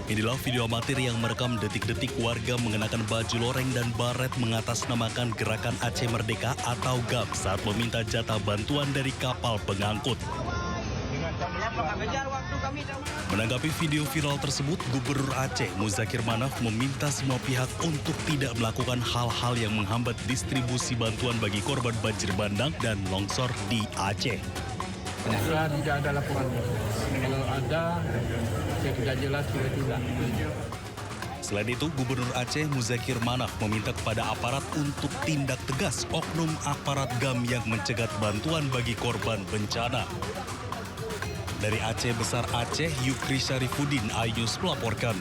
Inilah video amatir yang merekam detik-detik warga mengenakan baju loreng dan baret mengatasnamakan Gerakan Aceh Merdeka atau GAM saat meminta jatah bantuan dari kapal pengangkut. Menanggapi video viral tersebut, Gubernur Aceh Muzakir Manaf meminta semua pihak untuk tidak melakukan hal-hal yang menghambat distribusi bantuan bagi korban banjir bandang dan longsor di Aceh. Sudah tidak ada laporan. Kalau ada, saya tidak jelas tidak. Selain itu, Gubernur Aceh Muzakir Manaf meminta kepada aparat untuk tindak tegas oknum aparat GAM yang mencegat bantuan bagi korban bencana. Dari Aceh Besar Aceh, Yukri Syarifuddin, iNews melaporkan.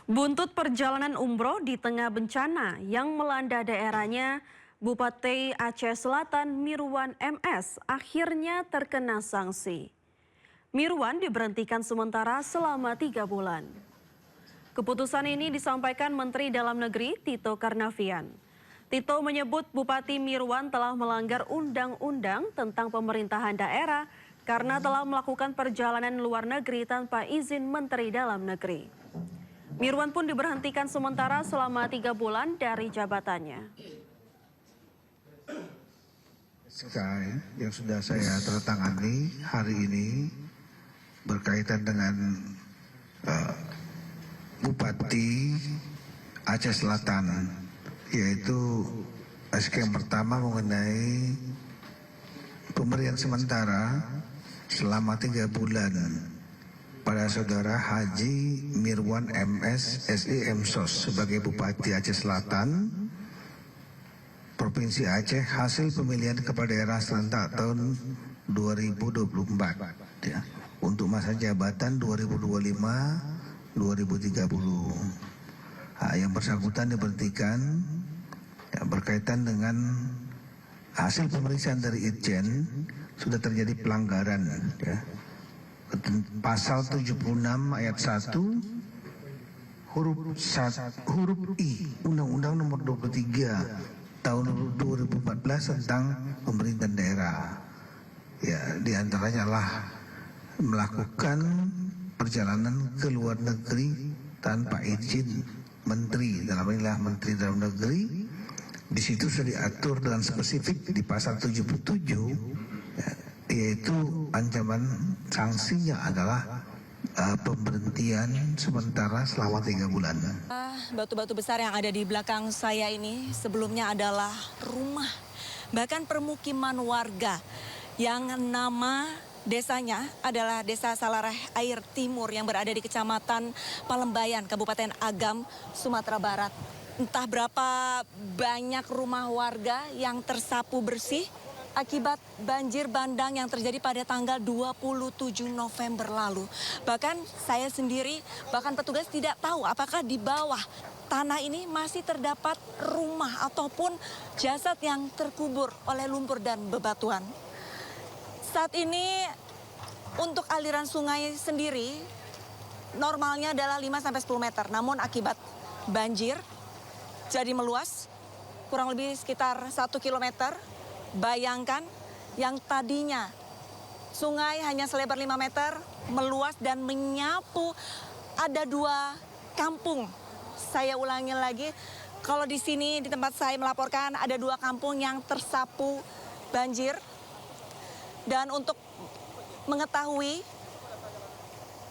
Buntut perjalanan umroh di tengah bencana yang melanda daerahnya, Bupati Aceh Selatan Mirwan MS akhirnya terkena sanksi. Mirwan diberhentikan sementara selama 3 bulan. Keputusan ini disampaikan Menteri Dalam Negeri Tito Karnavian. Tito menyebut Bupati Mirwan telah melanggar undang-undang tentang pemerintahan daerah karena telah melakukan perjalanan luar negeri tanpa izin Menteri Dalam Negeri. Mirwan pun diberhentikan sementara selama 3 bulan dari jabatannya. Yang sudah saya tertangani hari ini berkaitan dengan Bupati Aceh Selatan, yaitu SK yang pertama mengenai pemberian sementara selama 3 bulan pada saudara Haji Mirwan MS SIM SOS sebagai Bupati Aceh Selatan Provinsi Aceh hasil pemilihan kepala daerah serentak tahun 2024 ya, untuk masa jabatan 2025-2030. Yang bersangkutan diberhentikan ya, berkaitan dengan hasil pemeriksaan dari Itjen sudah terjadi pelanggaran ya. Pasal 76 ayat 1 huruf I Undang-Undang Nomor 23 tahun 2014 tentang pemerintahan daerah. Ya, diantaranya lah melakukan perjalanan ke luar negeri tanpa izin menteri, dalam inilah Menteri Dalam Negeri. Di situ sudah diatur dengan spesifik di pasal 77, ya, yaitu ancaman sanksinya adalah pemberhentian sementara selama 3 bulan. Batu-batu besar yang ada di belakang saya ini sebelumnya adalah rumah, bahkan permukiman warga yang nama desanya adalah Desa Salareh Air Timur yang berada di Kecamatan Palembayan, Kabupaten Agam, Sumatera Barat. Entah berapa banyak rumah warga yang tersapu bersih akibat banjir bandang yang terjadi pada tanggal 27 November lalu. Bahkan saya sendiri, bahkan petugas tidak tahu apakah di bawah tanah ini masih terdapat rumah ataupun jasad yang terkubur oleh lumpur dan bebatuan. Saat ini untuk aliran sungai sendiri normalnya adalah 5-10 meter. Namun akibat banjir jadi meluas kurang lebih sekitar 1 kilometer. Bayangkan yang tadinya sungai hanya selebar 5 meter meluas dan menyapu ada 2 kampung. Saya ulangi lagi, kalau di sini di tempat saya melaporkan ada 2 kampung yang tersapu banjir. Dan untuk mengetahui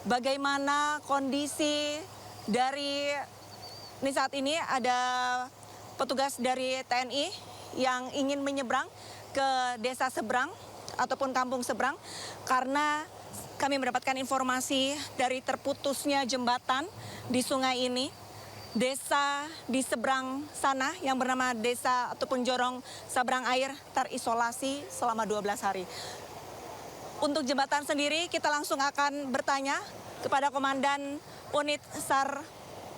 bagaimana kondisi dari ini saat ini ada petugas dari TNI yang ingin menyeberang ke desa seberang ataupun kampung seberang karena kami mendapatkan informasi dari terputusnya jembatan di sungai ini. Desa di seberang sana yang bernama desa ataupun Jorong Sabrang Air terisolasi selama 12 hari. Untuk jembatan sendiri kita langsung akan bertanya kepada Komandan Unit SAR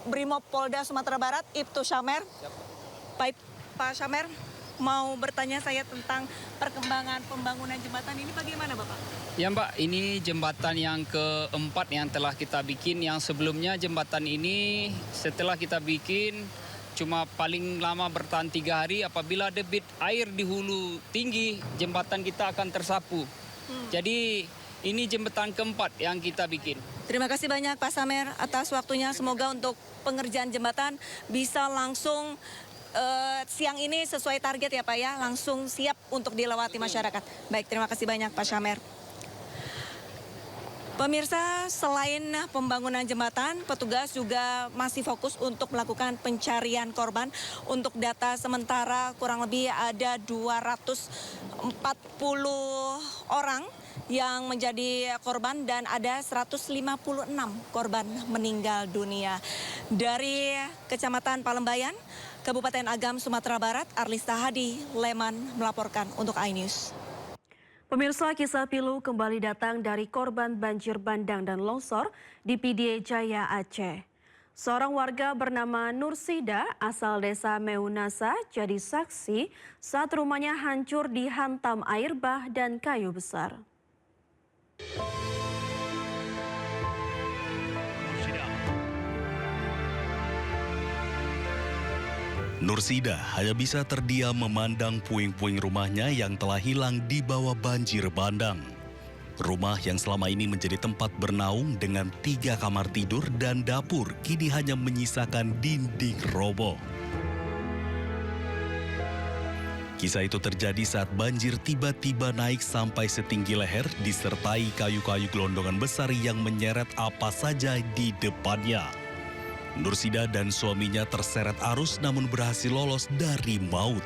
Brimob Polda Sumatera Barat, Ibtu Syamer. Baik, Pak Syamer, mau bertanya saya tentang perkembangan pembangunan jembatan ini bagaimana Bapak? Ya Mbak, ini jembatan yang keempat yang telah kita bikin. Yang sebelumnya jembatan ini setelah kita bikin cuma paling lama bertahan 3 hari. Apabila debit air di hulu tinggi, jembatan kita akan tersapu. Jadi Ini jembatan keempat yang kita bikin. Terima kasih banyak Pak Samer atas waktunya. Semoga untuk pengerjaan jembatan bisa langsung siang ini sesuai target ya Pak ya, langsung siap untuk dilewati masyarakat. Baik, terima kasih banyak Pak Samer. Pemirsa, selain pembangunan jembatan, petugas juga masih fokus untuk melakukan pencarian korban. Untuk data sementara kurang lebih ada 240 orang yang menjadi korban dan ada 156 korban meninggal dunia. Dari Kecamatan Palembayan, Kabupaten Agam, Sumatera Barat, Arlista Hadi, Leman melaporkan untuk iNews. Pemirsa, kisah pilu kembali datang dari korban banjir bandang dan longsor di Pidie Jaya, Aceh. Seorang warga bernama Nursida asal desa Meunasa jadi saksi saat rumahnya hancur dihantam air bah dan kayu besar. Nursida hanya bisa terdiam memandang puing-puing rumahnya yang telah hilang di bawah banjir bandang. Rumah yang selama ini menjadi tempat bernaung dengan 3 kamar tidur dan dapur kini hanya menyisakan dinding roboh. Kisah itu terjadi saat banjir tiba-tiba naik sampai setinggi leher disertai kayu-kayu gelondongan besar yang menyeret apa saja di depannya. Nursida dan suaminya terseret arus namun berhasil lolos dari maut.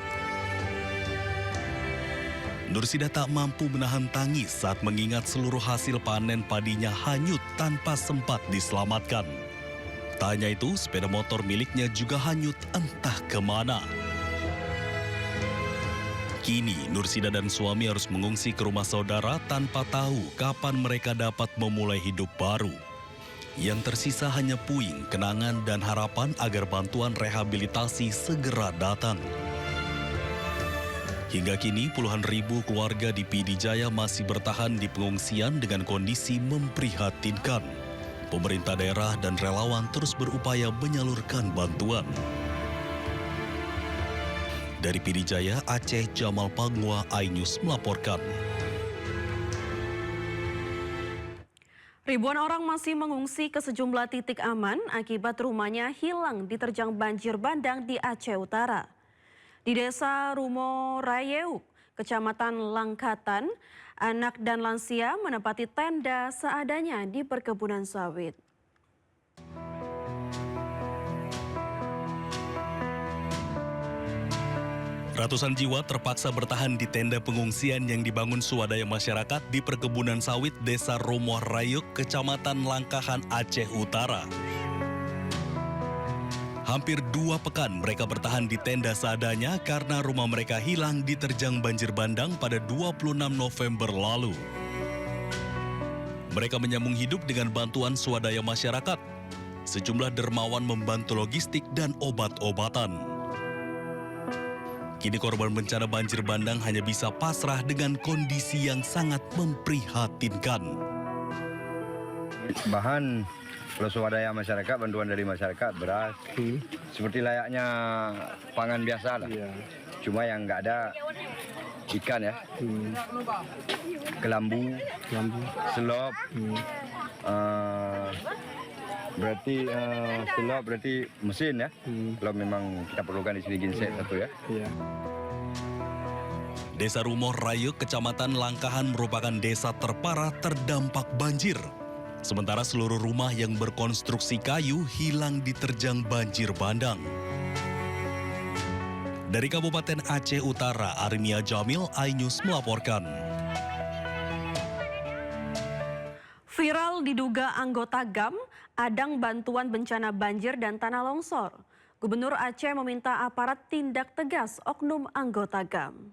Nursida tak mampu menahan tangis saat mengingat seluruh hasil panen padinya hanyut tanpa sempat diselamatkan. Tak hanya itu, sepeda motor miliknya juga hanyut entah kemana. Kini, Nursida dan suami harus mengungsi ke rumah saudara tanpa tahu kapan mereka dapat memulai hidup baru. Yang tersisa hanya puing, kenangan, dan harapan agar bantuan rehabilitasi segera datang. Hingga kini puluhan ribu keluarga di Pidie Jaya masih bertahan di pengungsian dengan kondisi memprihatinkan. Pemerintah daerah dan relawan terus berupaya menyalurkan bantuan. Dari Pidie Jaya, Aceh, Jamal Pangwa, iNews melaporkan. Ribuan orang masih mengungsi ke sejumlah titik aman akibat rumahnya hilang diterjang banjir bandang di Aceh Utara. Di Desa Rumo Rayeuk, Kecamatan Langkatan, anak dan lansia menempati tenda seadanya di perkebunan sawit. Ratusan jiwa terpaksa bertahan di tenda pengungsian yang dibangun swadaya masyarakat di perkebunan sawit Desa Rumo Rayeuk, Kecamatan Langkahan, Aceh Utara. Hampir 2 pekan mereka bertahan di tenda seadanya karena rumah mereka hilang diterjang banjir bandang pada 26 November lalu. Mereka menyambung hidup dengan bantuan swadaya masyarakat. Sejumlah dermawan membantu logistik dan obat-obatan. Kini korban bencana banjir bandang hanya bisa pasrah dengan kondisi yang sangat memprihatinkan. Bahan kalau swadaya masyarakat, bantuan dari masyarakat, beras, seperti layaknya pangan biasa lah. Cuma yang nggak ada ikan ya, kelambu, selop, berarti selop berarti mesin ya. Kalau memang kita perlukan di sini genset satu ya. Desa Rumo Rayeuk, Kecamatan Langkahan merupakan desa terparah terdampak banjir. Sementara seluruh rumah yang berkonstruksi kayu hilang diterjang banjir bandang. Dari Kabupaten Aceh Utara, Armia Jamil, iNews melaporkan. Viral diduga anggota GAM adang bantuan bencana banjir dan tanah longsor. Gubernur Aceh meminta aparat tindak tegas oknum anggota GAM.